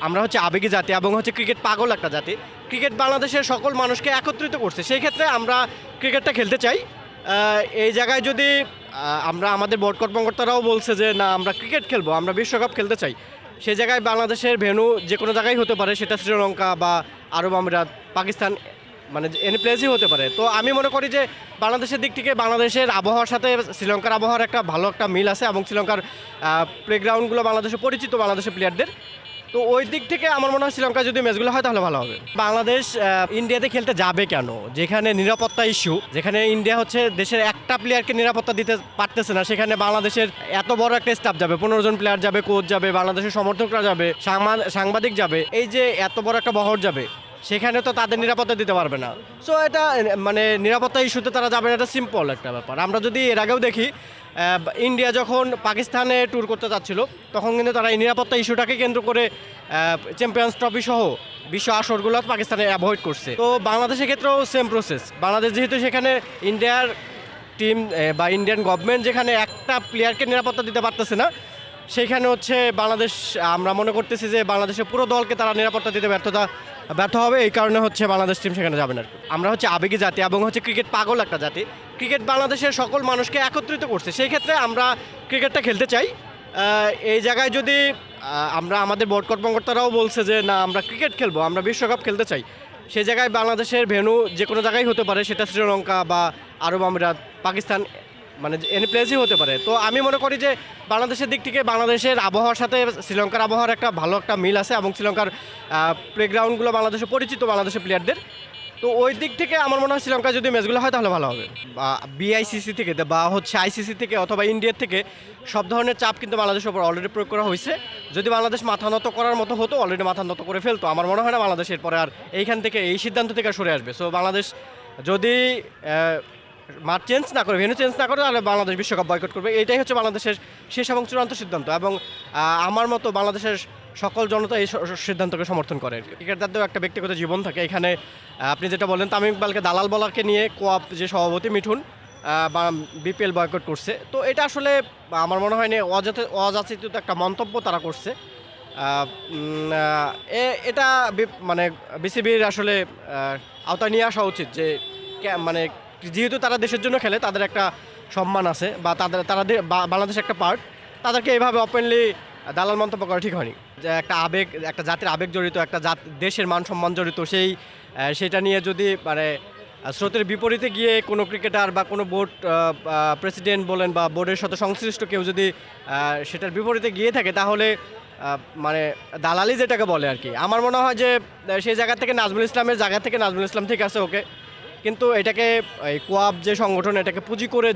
আমরা হচ্ছে আবেগী জাতি এবং হচ্ছে ক্রিকেট পাগল একটা জাতি। ক্রিকেট বাংলাদেশের সকল মানুষকে একত্রিত করছে, সেই ক্ষেত্রে আমরা ক্রিকেটটা খেলতে চাই। এই জায়গায় যদি আমরা আমাদের বোর্ড কর্মকর্তারাও বলছে যে না আমরা ক্রিকেট খেলবো, আমরা বিশ্বকাপ খেলতে চাই, সেই জায়গায় বাংলাদেশের ভেন্যু যে কোনো জায়গায় হতে পারে, সেটা শ্রীলঙ্কা বা আরব আমিরাত, পাকিস্তান, মানে এনি প্লেসই হতে পারে। তো আমি মনে করি যে বাংলাদেশের দিক থেকে বাংলাদেশের আবহাওয়ার সাথে শ্রীলঙ্কার আবহাওয়ার একটা ভালো একটা মিল আছে এবং শ্রীলঙ্কার প্লেগ্রাউন্ডগুলো বাংলাদেশে পরিচিত বাংলাদেশের প্লেয়ারদের। তো ওই দিক থেকে আমার মনে হয় শ্রীলঙ্কা যদি ম্যাচগুলো হয় তাহলে ভালো হবে। বাংলাদেশ ইন্ডিয়াতে খেলতে যাবে কেন, যেখানে নিরাপত্তা ইস্যু, যেখানে ইন্ডিয়া হচ্ছে দেশের একটা প্লেয়ারকে নিরাপত্তা দিতে পারতেছে না, সেখানে বাংলাদেশের এত বড় একটা স্টাফ যাবে, 15 জন প্লেয়ার যাবে, কোচ যাবে, বাংলাদেশের সমর্থকরা যাবে, সাংবাদিক যাবে, এই যে এত বড় একটা বহর যাবে, সেখানে তো তাদের নিরাপত্তা দিতে পারবে না। সো এটা মানে নিরাপত্তা ইস্যুতে তারা যাবে না, এটা সিম্পল একটা ব্যাপার। আমরা যদি এর আগেও দেখি ইন্ডিয়া যখন পাকিস্তানে ট্যুর করতে যাচ্ছিল, তখন কিন্তু তারা এই নিরাপত্তা ইস্যুটাকে কেন্দ্র করে চ্যাম্পিয়ন্স ট্রফি সহ বিশ্ব আসরগুলো পাকিস্তানে অ্যাভয়েড করছে। তো বাংলাদেশের ক্ষেত্রেও সেম প্রসেস। বাংলাদেশ যেহেতু সেখানে ইন্ডিয়ার টিম বা ইন্ডিয়ান গভর্নমেন্ট যেখানে একটা প্লেয়ারকে নিরাপত্তা দিতে পারতেছে না, সেইখানে হচ্ছে বাংলাদেশ, আমরা মনে করতেছি যে বাংলাদেশের পুরো দলকে তারা নিরাপত্তা দিতে ব্যর্থ হবে। এই কারণে হচ্ছে বাংলাদেশ টিম সেখানে যাবে না। আমরা হচ্ছে আবেগী জাতি এবং হচ্ছে ক্রিকেট পাগল একটা জাতি। ক্রিকেট বাংলাদেশের সকল মানুষকে একত্রিত করছে, সেই ক্ষেত্রে আমরা ক্রিকেটটা খেলতে চাই। এই জায়গায় যদি আমরা আমাদের বোর্ড কর্মকর্তারাও বলছে যে না আমরা ক্রিকেট খেলবো, আমরা বিশ্বকাপ খেলতে চাই, সেই জায়গায় বাংলাদেশের ভেন্যু যে কোনো জায়গায় হতে পারে, সেটা শ্রীলঙ্কা বা আরব আমিরাত, পাকিস্তান, মানে এনি প্লেসই হতে পারে। তো আমি মনে করি যে বাংলাদেশের দিক থেকে বাংলাদেশের আবহাওয়ার সাথে শ্রীলঙ্কার আবহাওয়ার একটা ভালো একটা মিল আছে এবং শ্রীলঙ্কার প্লেগ্রাউন্ডগুলো বাংলাদেশে পরিচিত বাংলাদেশের প্লেয়ারদের। তো ওই দিক থেকে আমার মনে হয় শ্রীলঙ্কা যদি ম্যাচগুলো হয় তাহলে ভালো হবে। বা বিআইসিসি থেকে বা হচ্ছে আইসিসি থেকে অথবা ইন্ডিয়ার থেকে সব ধরনের চাপ কিন্তু বাংলাদেশের উপর অলরেডি প্রয়োগ করা হয়েছে। যদি বাংলাদেশ মাথা নত করার মতো হতো, অলরেডি মাথা নত করে ফেলতো। আমার মনে হয় না বাংলাদেশ এরপরে আর এইখান থেকে এই সিদ্ধান্ত থেকে সরে আসবে। সো বাংলাদেশ যদি মাঠ চেঞ্জ না করে, ভেন্যু চেঞ্জ না করে, তাহলে বাংলাদেশ বিশ্বকাপ বয়কট করবে। এটাই হচ্ছে বাংলাদেশের শেষ এবং চূড়ান্ত সিদ্ধান্ত এবং আমার মতো বাংলাদেশের সকল জনতা এই সিদ্ধান্তকে সমর্থন করে। ক্রিকেটারদেরও একটা ব্যক্তিগত জীবন থাকে। এখানে আপনি যেটা বলেন তামিম ইকবালকে দালাল বলাকে নিয়ে কোয়াপ যে সভাপতি মিঠুন বা বিপিএল বয়কট করছে, তো এটা আসলে আমার মনে হয় না অযাচিত একটা মন্তব্য তারা করছে। এটা মানে বিসিবির আসলে আওতায় নিয়ে আসা উচিত যে মানে যেহেতু তারা দেশের জন্য খেলে, তাদের একটা সম্মান আছে বা তারা বাংলাদেশ একটা পার্ট, তাদেরকে এইভাবে ওপেনলি দালাল মন্তব্য করা ঠিক হয়নি। যে একটা আবেগ, একটা জাতির আবেগ জড়িত, একটা দেশের মান সম্মান জড়িত, সেটা নিয়ে যদি মানে স্রোতের বিপরীতে গিয়ে কোনো ক্রিকেটার বা কোনো বোর্ড প্রেসিডেন্ট বলেন বা বোর্ডের সাথে সংশ্লিষ্ট কেউ যদি সেটার বিপরীতে গিয়ে থাকে, তাহলে মানে দালালি যেটাকে বলে আর কি। আমার মনে হয় যে সেই জায়গা থেকে নাজমুল ইসলাম ঠিক আছে, ওকে, কিন্তু এটাকে এই কোয়াব যে সংগঠন, এটাকে পুঁজি করে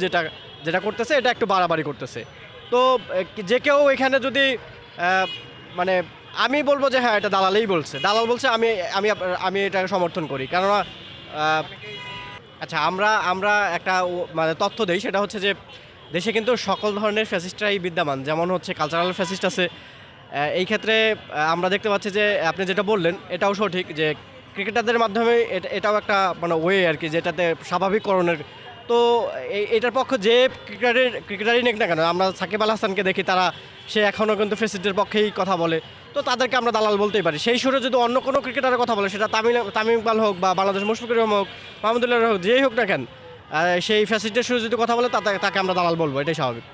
যেটা করতেছে, এটা একটু বাড়াবাড়ি করতেছে। তো যে কেউ এখানে যদি মানে আমি বলবো যে হ্যাঁ এটা দালালেই বলছে, দালাল বলছে, আমি আমি আমি এটাকে সমর্থন করি। কেননা আচ্ছা আমরা একটা মানে তথ্য দেই, সেটা হচ্ছে যে দেশে কিন্তু সকল ধরনের ফ্যাসিস্টরাই বিদ্যমান। যেমন হচ্ছে কালচারাল ফ্যাসিস্ট আছে। এই ক্ষেত্রে আমরা দেখতে পাচ্ছি যে আপনি যেটা বললেন এটাও সঠিক, যে ক্রিকেটারদের মাধ্যমে এটাও একটা মানে ওয়ে আর কি, যেটাতে স্বাভাবিককরণের। তো এটার পক্ষে যে ক্রিকেটারই নেক না কেন, আমরা সাকিব আল হাসানকে দেখি, সে এখনও কিন্তু ফেসিলিটির পক্ষেই কথা বলে। তো তাদেরকে আমরা দালাল বলতেই পারি। সেই সুরে যদি অন্য কোনো ক্রিকেটারের কথা বলে, সেটা তামিম ইকবাল হোক বা বাংলাদেশ মুশফিকুর রহমান হোক, মাহমুদুল্লাহ হোক, যেই হোক না কেন, সেই ফ্যাসিলিটির সুরে যদি কথা বলে তাকে আমরা দালাল বলবো, এটাই স্বাভাবিক।